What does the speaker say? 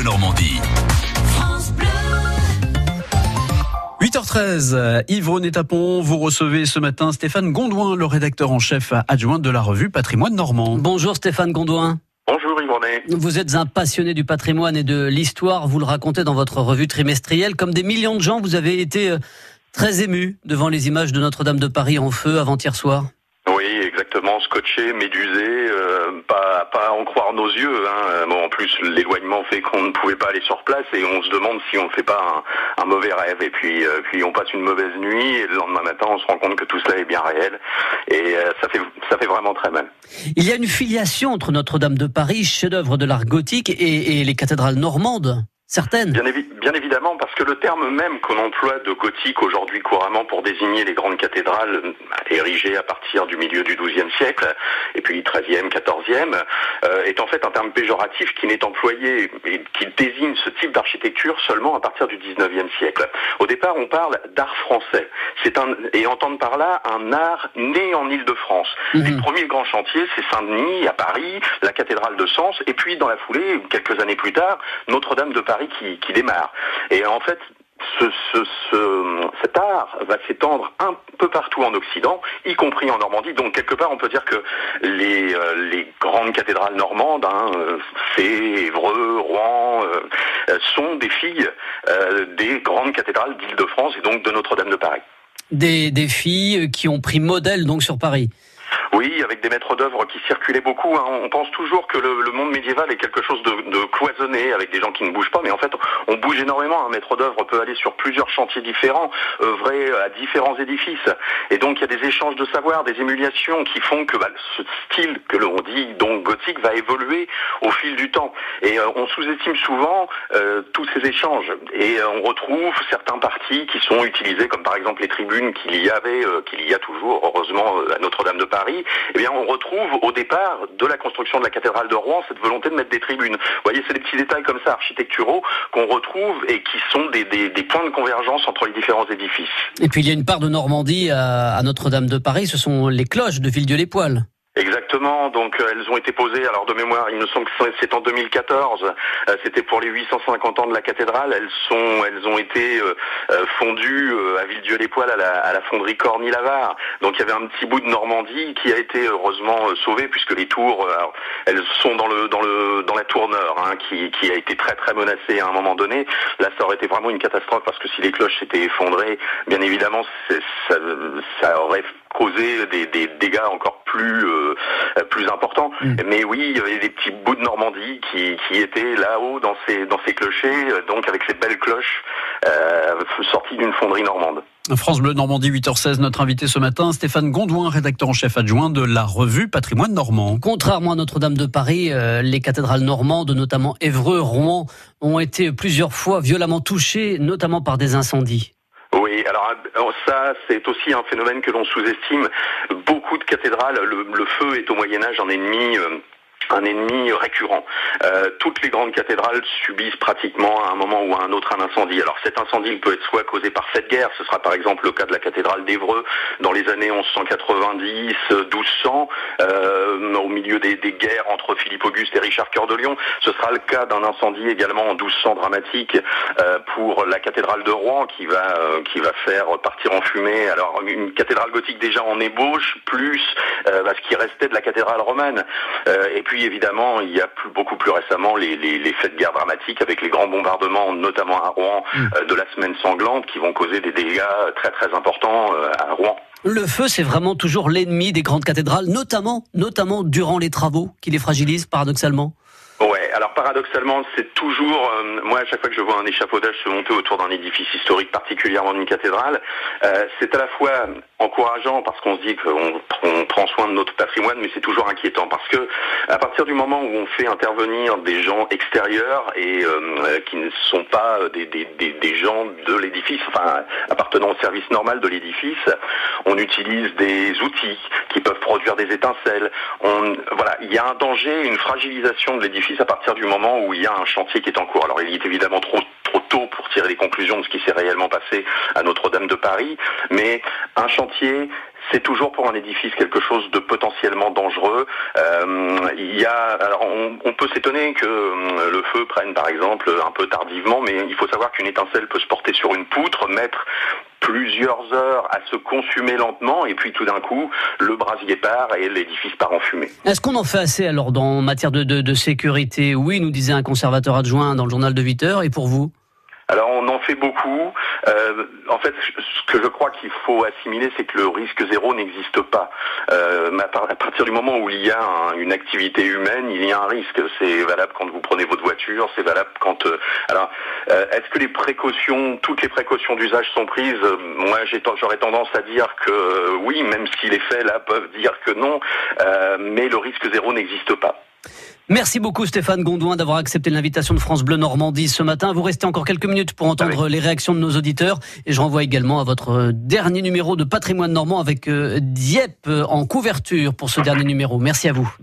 Normandie. 8h13, Yves-René Tapon, vous recevez ce matin Stéphane Gondouin, le rédacteur en chef adjoint de la revue Patrimoine Normand. Bonjour Stéphane Gondouin. Bonjour Yves-René. Vous êtes un passionné du patrimoine et de l'histoire, vous le racontez dans votre revue trimestrielle. Comme des millions de gens, vous avez été très ému devant les images de Notre-Dame de Paris en feu avant-hier soir. Oui, exactement, scotché, médusé, pas en croire nos yeux. Bon, en plus, l'éloignement fait qu'on ne pouvait pas aller sur place et on se demande si on ne fait pas un mauvais rêve. Et puis on passe une mauvaise nuit et le lendemain matin, on se rend compte que tout cela est bien réel. Et ça fait vraiment très mal. Il y a une filiation entre Notre-Dame de Paris, chef-d'œuvre de l'art gothique, et les cathédrales normandes. Certaines. Bien évidemment, parce que le terme même qu'on emploie de gothique aujourd'hui couramment pour désigner les grandes cathédrales érigées à partir du milieu du XIIe siècle, et puis XIIIe, XIVe, est en fait un terme péjoratif qui n'est employé et qui désigne ce type d'architecture seulement à partir du XIXe siècle. Au départ, on parle d'art français. Et entendre par là un art né en Île-de-France. Les premiers grands chantiers, c'est Saint-Denis à Paris, la cathédrale de Sens, et puis dans la foulée, quelques années plus tard, Notre-Dame de Paris qui démarre. Et en fait, cet art va s'étendre un peu partout en Occident, y compris en Normandie. Donc quelque part, on peut dire que les grandes cathédrales normandes, Fès, Évreux, Rouen, sont des filles des grandes cathédrales d'Île-de-France et donc de Notre-Dame de Paris. Des filles qui ont pris modèle donc sur Paris. Oui, avec des maîtres d'œuvre qui circulaient beaucoup. On pense toujours que le monde médiéval est quelque chose de cloisonné, avec des gens qui ne bougent pas, mais en fait, on bouge énormément. Un maître d'œuvre peut aller sur plusieurs chantiers différents, œuvrer à différents édifices. Et donc, il y a des échanges de savoir, des émulations qui font que ce style que l'on dit, donc gothique, va évoluer au fil du temps. Et on sous-estime souvent tous ces échanges. Et on retrouve certains partis qui sont utilisés, comme par exemple les tribunes qu'il y a toujours, heureusement, à Notre-Dame de Paris. Eh bien, on retrouve au départ de la construction de la cathédrale de Rouen cette volonté de mettre des tribunes. Vous voyez, c'est des petits détails comme ça architecturaux qu'on retrouve et qui sont des points de convergence entre les différents édifices. Et puis il y a une part de Normandie à Notre-Dame de Paris, ce sont les cloches de Villedieu-les-Poêles. Exactement, donc elles ont été posées, alors de mémoire, il me semble que c'est en 2014, c'était pour les 850 ans de la cathédrale, elles ont été fondues à Villedieu-les-Poêles à la fonderie Corny-Lavare. Donc il y avait un petit bout de Normandie qui a été heureusement sauvé puisque les tours, elles sont dans la tour nord, qui a été très très menacée à un moment donné. Là, ça aurait été vraiment une catastrophe parce que si les cloches s'étaient effondrées, bien évidemment, ça aurait causé des dégâts encore plus importants. Mais oui, il y avait des petits bouts de Normandie qui étaient là-haut dans ces clochers, donc avec ces belles cloches sorties d'une fonderie normande. France Bleu Normandie 8h16, notre invité ce matin, Stéphane Gondouin, rédacteur en chef adjoint de la revue Patrimoine Normand. Contrairement à Notre-Dame de Paris, les cathédrales normandes, notamment Évreux, Rouen, ont été plusieurs fois violemment touchées, notamment par des incendies. Oui, alors ça, c'est aussi un phénomène que l'on sous-estime. Beaucoup de cathédrales, le feu est au Moyen-Âge un ennemi récurrent. Toutes les grandes cathédrales subissent pratiquement à un moment ou à un autre un incendie. Alors cet incendie peut être soit causé par fait de guerre, ce sera par exemple le cas de la cathédrale d'Évreux dans les années 1190, 1200, au milieu des guerres entre Philippe Auguste et Richard Cœur de Lion. Ce sera le cas d'un incendie également en 1200 dramatique pour la cathédrale de Rouen qui va faire partir en fumée. Alors une cathédrale gothique déjà en ébauche, plus ce qui restait de la cathédrale romane. Et puis évidemment, il y a beaucoup plus récemment les faits de guerre dramatiques avec les grands bombardements, notamment à Rouen, de la semaine sanglante, qui vont causer des dégâts très très importants à Rouen. Le feu, c'est vraiment toujours l'ennemi des grandes cathédrales, notamment durant les travaux, qui les fragilisent paradoxalement. Ouais, alors paradoxalement, c'est toujours, moi à chaque fois que je vois un échafaudage se monter autour d'un édifice historique, particulièrement d'une cathédrale, c'est à la fois encourageant parce qu'on se dit qu'on prend soin de notre patrimoine, mais c'est toujours inquiétant parce que à partir du moment où on fait intervenir des gens extérieurs et qui ne sont pas des gens de l'édifice, enfin appartenant au service normal de l'édifice, on utilise des outils qui peuvent produire des étincelles. Voilà, il y a un danger, une fragilisation de l'édifice à partir du moment où il y a un chantier qui est en cours. Alors il est évidemment trop tôt pour tirer les conclusions de ce qui s'est réellement passé à Notre-Dame de Paris, mais un chantier, c'est toujours pour un édifice quelque chose de potentiellement dangereux. Alors on peut s'étonner que le feu prenne par exemple un peu tardivement, mais il faut savoir qu'une étincelle peut se porter sur une poutre, mettre plusieurs heures à se consumer lentement, et puis tout d'un coup, le brasier part et l'édifice part en fumée. Est-ce qu'on en fait assez alors en matière de sécurité? Oui, nous disait un conservateur adjoint dans le journal de 8 heures, et pour vous? Alors on en fait beaucoup. En fait, ce que je crois qu'il faut assimiler, c'est que le risque zéro n'existe pas. À partir du moment où il y a une activité humaine, il y a un risque. C'est valable quand vous prenez votre voiture, c'est valable quand... est-ce que toutes les précautions d'usage sont prises? Moi, j'aurais tendance à dire que oui, même si les faits là peuvent dire que non, mais le risque zéro n'existe pas. Merci beaucoup Stéphane Gondouin d'avoir accepté l'invitation de France Bleu Normandie ce matin. Vous restez encore quelques minutes pour entendre les réactions de nos auditeurs, et je renvoie également à votre dernier numéro de Patrimoine Normand avec Dieppe en couverture pour ce dernier numéro. Merci à vous.